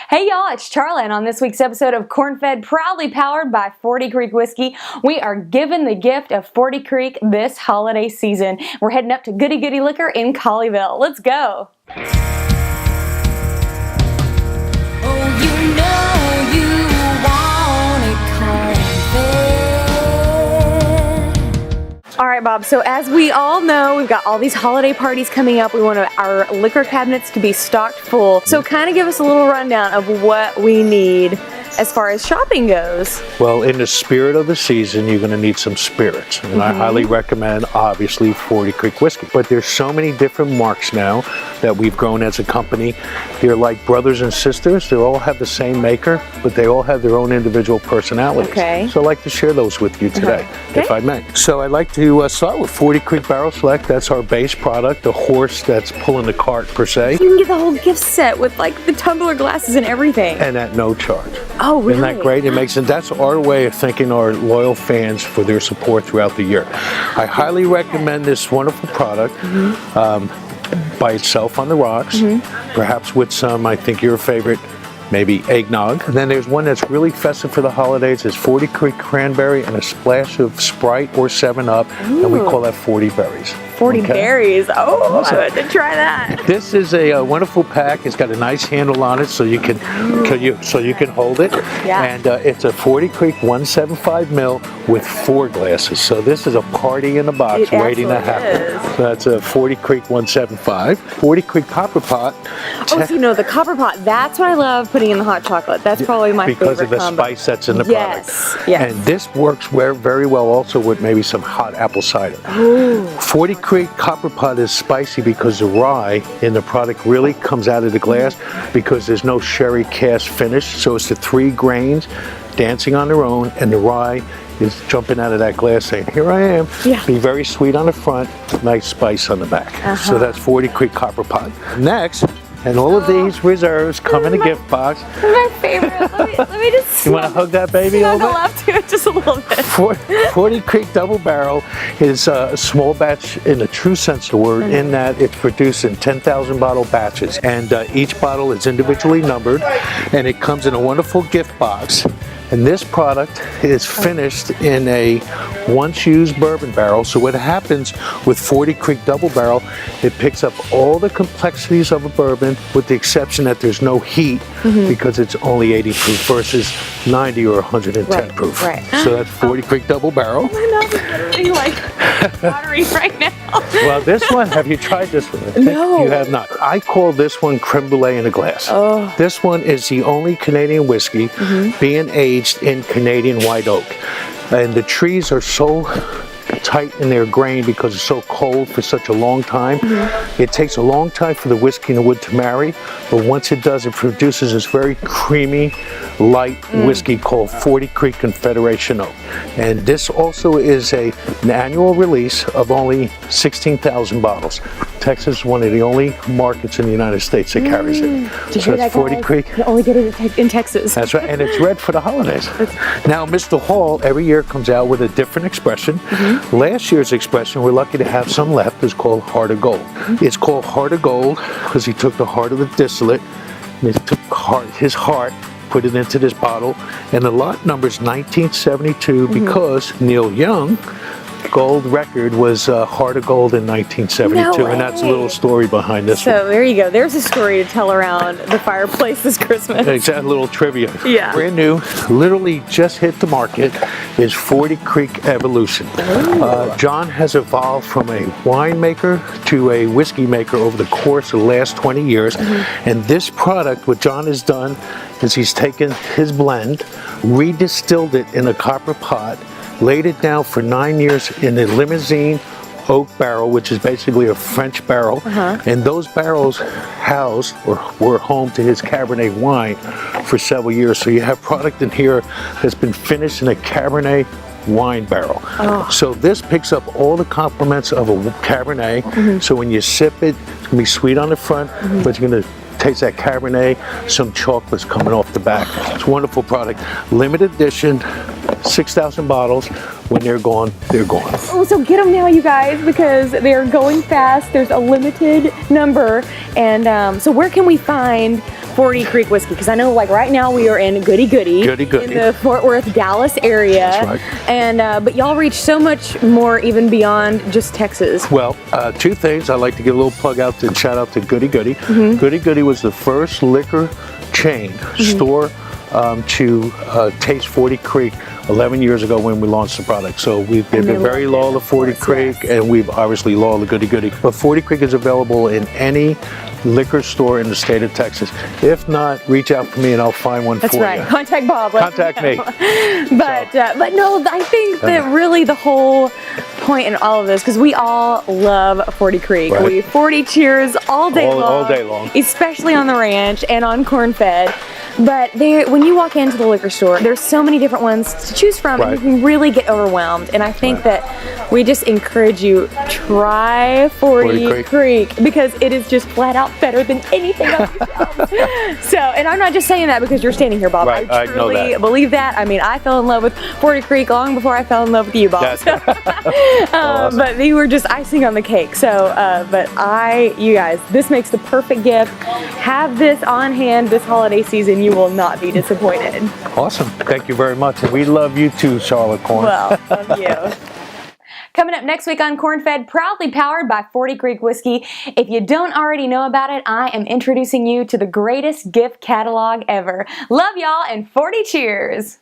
Hey y'all, it's Charla, and on this week's episode of Corn Fed, proudly powered by Forty Creek Whisky, we are giving the gift of Forty Creek this holiday season. We're heading up to Goody Liquor in Colleyville. Let's go! Alright Bob, so as we all know, we've got all these holiday parties coming up. We want our liquor cabinets to be stocked full. So kind of give us a little rundown of what we need as far as shopping goes. Well, in the spirit of the season, you're going to need some spirits. And I highly recommend, obviously, Forty Creek Whisky. But there's so many different marks now that we've grown as a company. They're like brothers and sisters. They all have the same maker, but they all have their own individual personalities. Okay. So I'd like to share those with you today, if I may. So I'd like to start with Forty Creek Barrel Select. That's our base product, the horse that's pulling the cart, per se. You can get the whole gift set with like the tumbler glasses and everything. And at no charge. Oh, really? Isn't that great? It makes it. That's our way of thanking our loyal fans for their support throughout the year. I highly recommend this wonderful product by itself on the rocks, perhaps with some, I think your favorite, maybe eggnog. And then there's one that's really festive for the holidays. It's 40 Creek Cranberry and a splash of Sprite or 7-Up, and we call that 40 Berries. 40 berries. Oh, I would to try that. This is a wonderful pack. It's got a nice handle on it, so you can hold it. Yeah. And it's a 40 Creek 175 ml with 4 glasses. So this is a party in a box waiting to happen. That's a 40 Creek 175. 40 Creek Copper Pot. Oh, so you know the copper pot. That's what I love putting in the hot chocolate. That's probably my favorite because of the combo. spice that's in the product. Yes. And this works very well also with maybe some hot apple cider. Ooh. 40 Creek Copper Pot is spicy because the rye in the product really comes out of the glass because there's no sherry cask finish. So it's the 3 grains dancing on their own, and the rye is jumping out of that glass saying, here I am. Yeah. Be very sweet on the front, nice spice on the back. So that's 40 Creek Copper Pot. Next, and all of these reserves come in a gift box. My favorite. Let me just. You want to hug that baby a little bit? Love to just a little bit. 40 Creek Double Barrel is a small batch in the true sense of the word, in that it's produced in 10,000 bottle batches, and each bottle is individually numbered, and it comes in a wonderful gift box. And this product is finished in a once-used bourbon barrel. So what happens with 40 Creek Double Barrel, it picks up all the complexities of a bourbon with the exception that there's no heat because it's only 80 proof versus 90 or 110 proof. Right. So that's 40 Creek Double Barrel. My mouth is literally like watery right now. Well, this one, have you tried this one? No. You have not. I call this one creme brulee in a glass. Oh. This one is the only Canadian whiskey being aged in Canadian white oak. And the trees are so tight in their grain because it's so cold for such a long time. It takes a long time for the whiskey and the wood to marry, but once it does, it produces this very creamy, light whiskey called 40 Creek Confederation Oak. And this also is an annual release of only 16,000 bottles. Texas is one of the only markets in the United States that carries it. So it's 40 Creek. You only get it in Texas. That's right, and it's red for the holidays. Now, Mr. Hall every year comes out with a different expression. Last year's expression, we're lucky to have some left, is called Heart of Gold. It's called Heart of Gold because he took the heart of the distillate, and he took his heart, put it into this bottle, and the lot number's 1972 because Neil Young gold record was Heart of Gold in 1972, and that's a little story behind this one. So there you go. There's a story to tell around the fireplace this Christmas. Exactly, a little trivia. Yeah. Brand new, literally just hit the market, is 40 Creek Evolution. John has evolved from a winemaker to a whiskey maker over the course of the last 20 years, and this product, what John has done is he's taken his blend, redistilled it in a copper pot, laid it down for 9 years in a limousine oak barrel, which is basically a French barrel, and those barrels housed or were home to his Cabernet wine for several years. So you have product in here that's been finished in a Cabernet wine barrel. So this picks up all the complements of a Cabernet. So when you sip it, it's going to be sweet on the front, but you're going to taste that Cabernet, some chocolate's coming off the back. It's a wonderful product. Limited edition, 6,000 bottles. When they're gone, they're gone. Oh, so get them now, you guys, because they're going fast. There's a limited number. And so where can we find 40 Creek Whiskey? Because I know, like, right now we are in Goody, in the Fort Worth, Dallas area. That's right. And but y'all reach so much more even beyond just Texas. Well, two things. I'd like to give a little plug out and shout out to Goody. Goody was the first liquor chain store to taste 40 Creek 11 years ago when we launched the product. So they've been very loyal to 40 Creek, and we've obviously loyal to Goody. But 40 Creek is available in any liquor store in the state of Texas. If not, reach out for me and I'll find one for you. That's right. Contact Bob. Contact me. But no, I think that really the whole point in all of this, because we all love 40 Creek. Right. We 40 cheers all day long. All day long. Especially on the ranch and on corn fed. But when you walk into the liquor store, there's so many different ones to choose from, and you can really get overwhelmed. And I think that we just encourage you, try 40 Creek, because it is just flat out better than anything else. So, and I'm not just saying that because you're standing here, Bob. Right, I truly believe that. I mean, I fell in love with 40 Creek long before I fell in love with you, Bob. So, awesome. But you were just icing on the cake. So, but you guys, this makes the perfect gift. Have this on hand this holiday season. You will not be disappointed. Awesome. Thank you very much. And we love you too, Charla Corn. Well, love you. Coming up next week on Corn Fed, proudly powered by 40 Creek Whiskey. If you don't already know about it, I am introducing you to the greatest gift catalog ever. Love y'all, and 40 cheers.